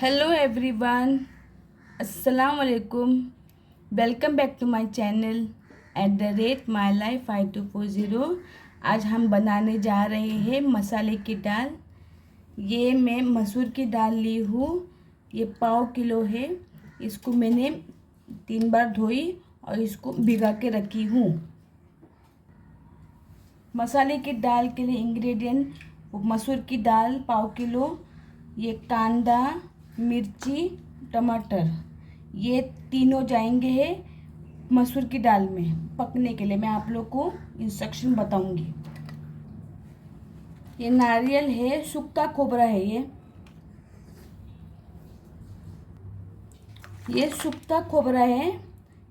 Hello everyone, अस्सलाम वालेकुम। Welcome back to my channel @mylife5240। आज हम बनाने जा रहे हैं मसाले की दाल। ये मैं मसूर की दाल ली हूँ। ये 1.5 किलो है। इसको मैंने 3 बार धोई और इसको भिगा के रखी हूँ। मसाले की दाल के लिए इंग्रेडिएंट: मसूर की दाल 1.5 किलो, ये कांदा, मिर्ची, टमाटर, ये तीनों जाएंगे है मसूर की दाल में पकने के लिए। मैं आप लोग को इंस्ट्रक्शन बताऊंगी। ये नारियल है, सूखा खोबरा है। ये सूखा खोबरा है।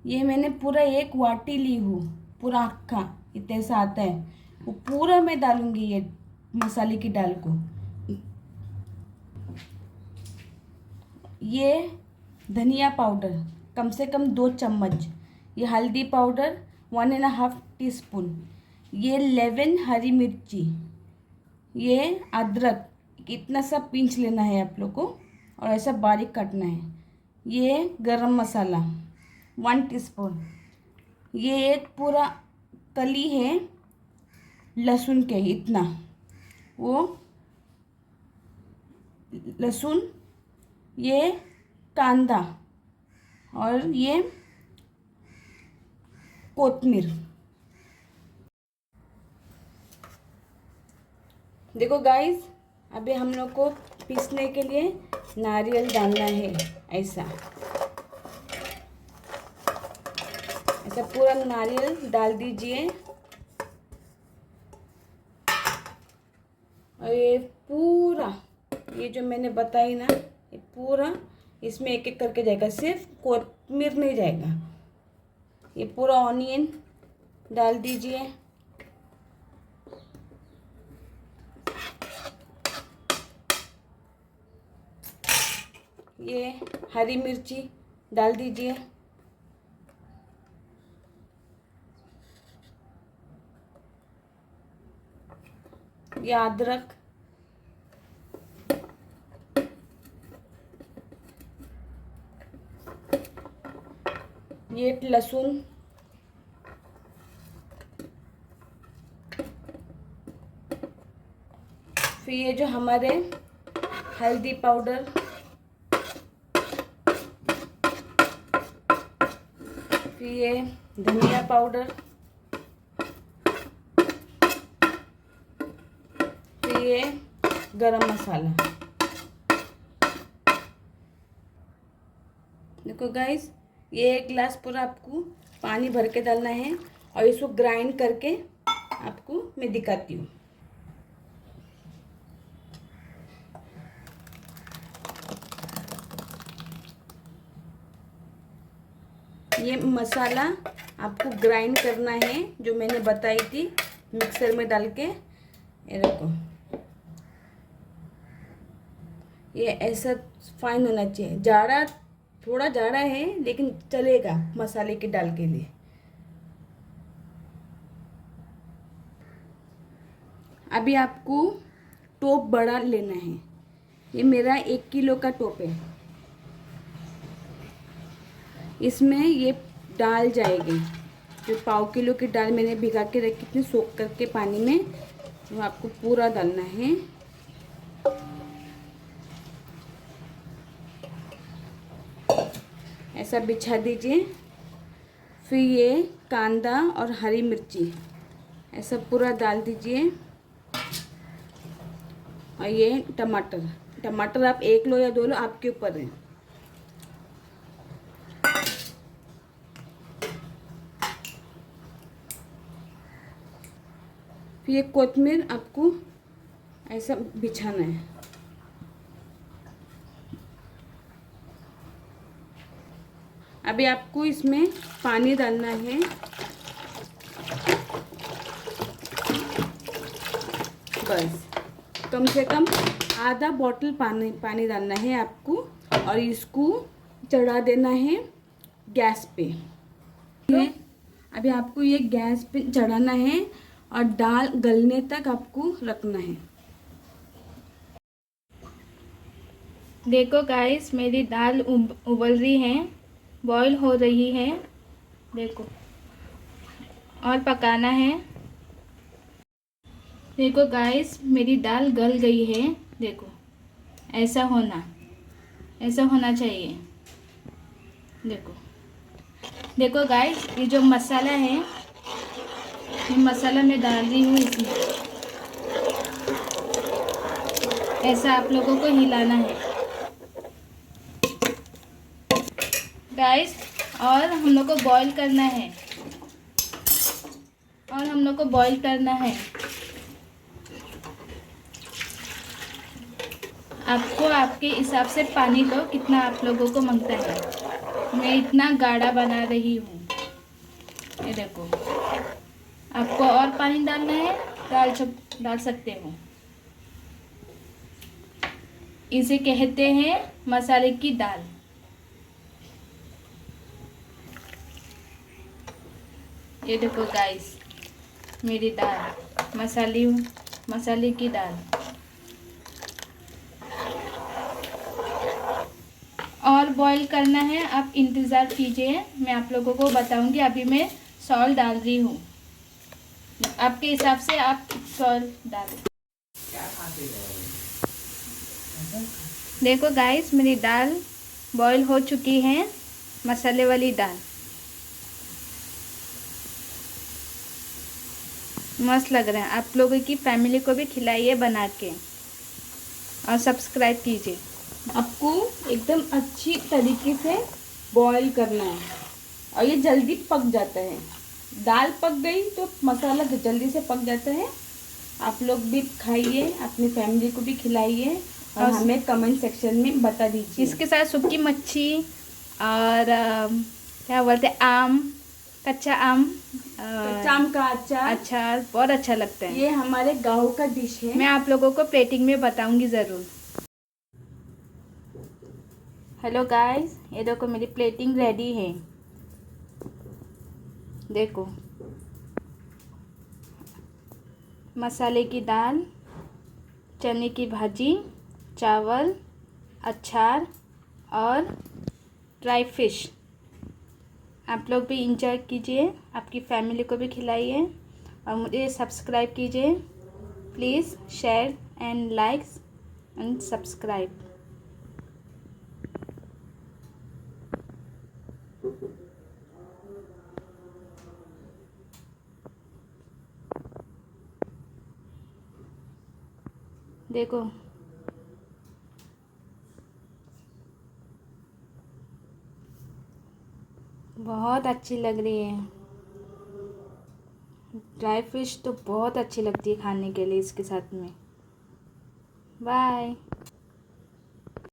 ये मैंने पूरा 1 वाटी ली हूँ, पूरा अक्खा इतने सा आता है। वो पूरा मैं डालूंगी ये मसाले की दाल को। ये धनिया पाउडर कम से कम 2 चम्मच। ये हल्दी पाउडर 1.5 टीस्पून। ये 11 हरी मिर्ची। ये अदरक इतना सा पींच लेना है आप लोग को और ऐसा बारीक काटना है। ये गरम मसाला 1 टीस्पून। ये एक पूरा कली है लहसुन के, इतना वो लहसुन। ये कांदा और ये कोतमीर। देखो गाइस, अभी हम लोग को पीसने के लिए नारियल डालना है। ऐसा ऐसा पूरा नारियल डाल दीजिए। और ये पूरा, ये जो मैंने बताई ना, ये पूरा इसमें एक एक करके जाएगा, सिर्फ कोतमीर नहीं जाएगा। ये पूरा ऑनियन डाल दीजिए। ये हरी मिर्ची डाल दीजिए। ये अदरक, ये लहसुन, फिर ये जो हमारे हल्दी पाउडर, फिर ये धनिया पाउडर, फिर ये गरम मसाला। देखो गाइस, ये 1 गिलास पूरा आपको पानी भर के डालना है और इसको ग्राइंड करके आपको मैं दिखाती हूँ। ये मसाला आपको ग्राइंड करना है, जो मैंने बताई थी, मिक्सर में डाल के। ये देखो, ये ऐसा फाइन होना चाहिए। जाड़ा, थोड़ा जाड़ा है लेकिन चलेगा मसाले की दाल के लिए। अभी आपको टोप बड़ा लेना है। ये मेरा 1 किलो का टोप है। इसमें ये दाल जाएगी, जो 1.5 किलो की दाल मैंने भिगा के रखी थी सोख करके पानी में, वो आपको पूरा डालना है। ऐसा बिछा दीजिए। फिर ये कांदा और हरी मिर्ची ऐसा पूरा डाल दीजिए। और ये टमाटर आप 1 लो या 2 लो, आपके ऊपर है। फिर ये कोतमीर आपको ऐसा बिछाना है। अभी आपको इसमें पानी डालना है। बस कम से कम आधा बॉटल पानी डालना है आपको और इसको चढ़ा देना है गैस पे। अभी आपको ये गैस पे चढ़ाना है और दाल गलने तक आपको रखना है। देखो गाइस, मेरी दाल उबल रही है, बॉईल हो रही है। देखो, और पकाना है। देखो गाइस, मेरी दाल गल गई है। देखो, ऐसा होना चाहिए। देखो देखो गाइस, ये जो मसाला है, ये मसाला मैं डाल रही हूँ इसमें। ऐसा आप लोगों को हिलाना है गाइस। और हम लोग को बॉईल करना है। आपको आपके हिसाब से पानी लो, कितना आप लोगों को मांगता है। मैं इतना गाढ़ा बना रही हूँ। ये देखो, आपको और पानी डालना है, डाल सकते हो। इसे कहते हैं मसाले की दाल। ये देखो गाइस, मेरी दाल मसाले की दाल। और बॉईल करना है, आप इंतज़ार कीजिए, मैं आप लोगों को बताऊंगी। अभी मैं सॉल्ट डाल रही हूँ, आपके हिसाब से आप सॉल्ट डालें। देखो गाइस, मेरी दाल बॉईल हो चुकी है, मसाले वाली दाल। मस्त लग रहा है। आप लोगों की फैमिली को भी खिलाइए बना के, और सब्सक्राइब कीजिए। आपको एकदम अच्छी तरीके से बॉईल करना है, और ये जल्दी पक जाता है। दाल पक गई तो मसाला तो जल्दी से पक जाता है। आप लोग भी खाइए, अपनी फैमिली को भी खिलाइए, और हमें कमेंट सेक्शन में बता दीजिए। इसके साथ सूखी मच्छी और क्या बोलते हैं, कच्चा आम का अचार बहुत अच्छा लगता है। ये हमारे गाँव का डिश है। मैं आप लोगों को प्लेटिंग में बताऊंगी ज़रूर। हेलो गाइस, ये देखो मेरी प्लेटिंग रेडी है। देखो, मसाले की दाल, चने की भाजी, चावल, अचार और ड्राई फिश। आप लोग भी इंजॉय कीजिए, आपकी फैमिली को भी खिलाइए, और मुझे सब्सक्राइब कीजिए। Please share and likes and subscribe. देखो, बहुत अच्छी लग रही है। ड्राई फिश तो बहुत अच्छी लगती है खाने के लिए इसके साथ में। बाय।